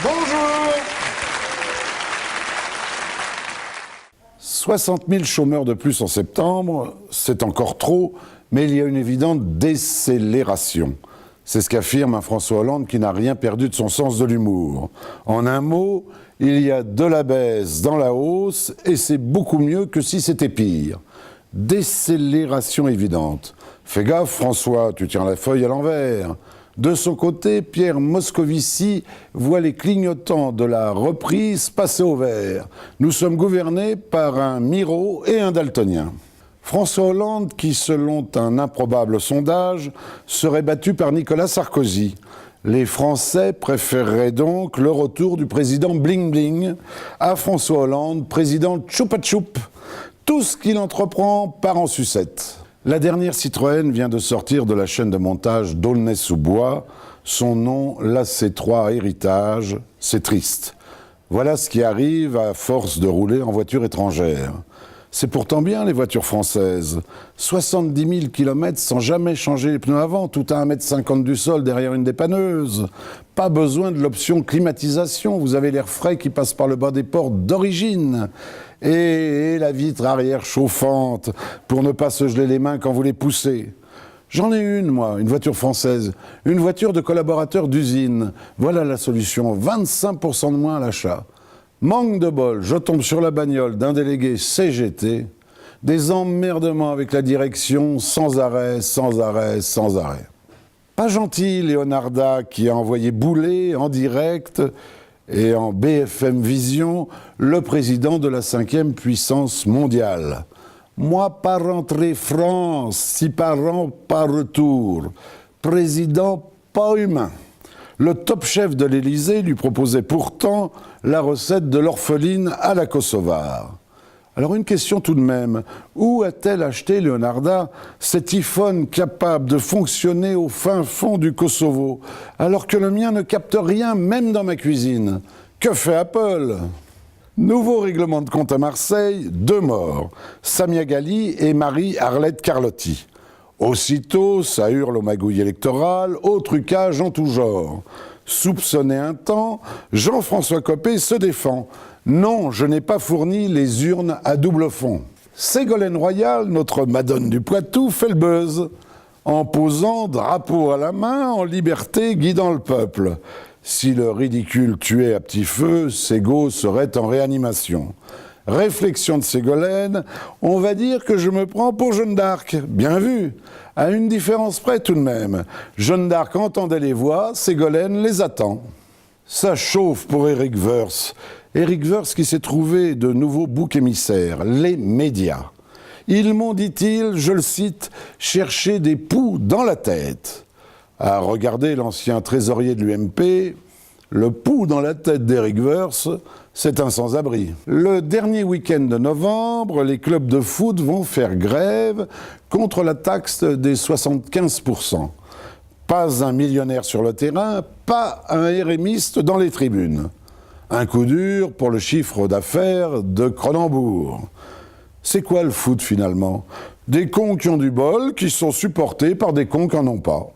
Bonjour. 60 000 chômeurs de plus en septembre, c'est encore trop, mais il y a une évidente décélération. C'est ce qu'affirme un François Hollande qui n'a rien perdu de son sens de l'humour. En un mot, il y a de la baisse dans la hausse et c'est beaucoup mieux que si c'était pire. Décélération évidente. Fais gaffe François, tu tiens la feuille à l'envers. De son côté, Pierre Moscovici voit les clignotants de la reprise passer au vert. Nous sommes gouvernés par un Miro et un daltonien. François Hollande, qui selon un improbable sondage, serait battu par Nicolas Sarkozy. Les Français préféreraient donc le retour du président Bling Bling à François Hollande, président Tchoupa Tchoup. Tout ce qu'il entreprend part en sucette. La dernière Citroën vient de sortir de la chaîne de montage d'Aulnay-sous-Bois. Son nom, l'AC3 Héritage, c'est triste. Voilà ce qui arrive à force de rouler en voiture étrangère. C'est pourtant bien les voitures françaises. 70 000 km sans jamais changer les pneus avant, tout à 1,50 m du sol derrière une dépanneuse. Pas besoin de l'option climatisation, vous avez l'air frais qui passe par le bas des portes d'origine. Et la vitre arrière chauffante pour ne pas se geler les mains quand vous les poussez. J'en ai une, moi, une voiture française, une voiture de collaborateur d'usine. Voilà la solution, 25% de moins à l'achat. Manque de bol, je tombe sur la bagnole d'un délégué CGT, des emmerdements avec la direction sans arrêt. Pas gentil, Leonarda, qui a envoyé bouler en direct et en BFM Vision le président de la 5e puissance mondiale. Moi, pas rentré France, 6 parents, pas retour. Président pas humain. Le top chef de l'Élysée lui proposait pourtant la recette de l'orpheline à la Kosovare. Alors une question tout de même, où a-t-elle acheté, Leonarda, cet iPhone capable de fonctionner au fin fond du Kosovo, alors que le mien ne capte rien, même dans ma cuisine? Que fait Apple? Nouveau règlement de compte à Marseille, 2 morts, Samia Ghali et Marie-Arlette Carlotti. Aussitôt, ça hurle au magouille électoral, au trucage en tout genre. Soupçonné un temps, Jean-François Copé se défend. Non, je n'ai pas fourni les urnes à double fond. Ségolène Royal, notre Madone du Poitou, fait le buzz. En posant, drapeau à la main, en liberté, guidant le peuple. Si le ridicule tuait à petit feu, Ségo serait en réanimation. Réflexion de Ségolène, on va dire que je me prends pour Jeanne d'Arc. Bien vu. À une différence près tout de même. Jeanne d'Arc entendait les voix, Ségolène les attend. Ça chauffe pour Éric Woerth. Éric Woerth qui s'est trouvé de nouveaux boucs émissaires, les médias. Ils m'ont, dit-il, je le cite, cherché des poux dans la tête. À regarder l'ancien trésorier de l'UMP, le pouls dans la tête d'Éric Woerth, c'est un sans-abri. Le dernier week-end de novembre, les clubs de foot vont faire grève contre la taxe des 75%. Pas un millionnaire sur le terrain, pas un RMiste dans les tribunes. Un coup dur pour le chiffre d'affaires de Cronenbourg. C'est quoi le foot finalement? Des cons qui ont du bol, qui sont supportés par des cons qui n'en ont pas.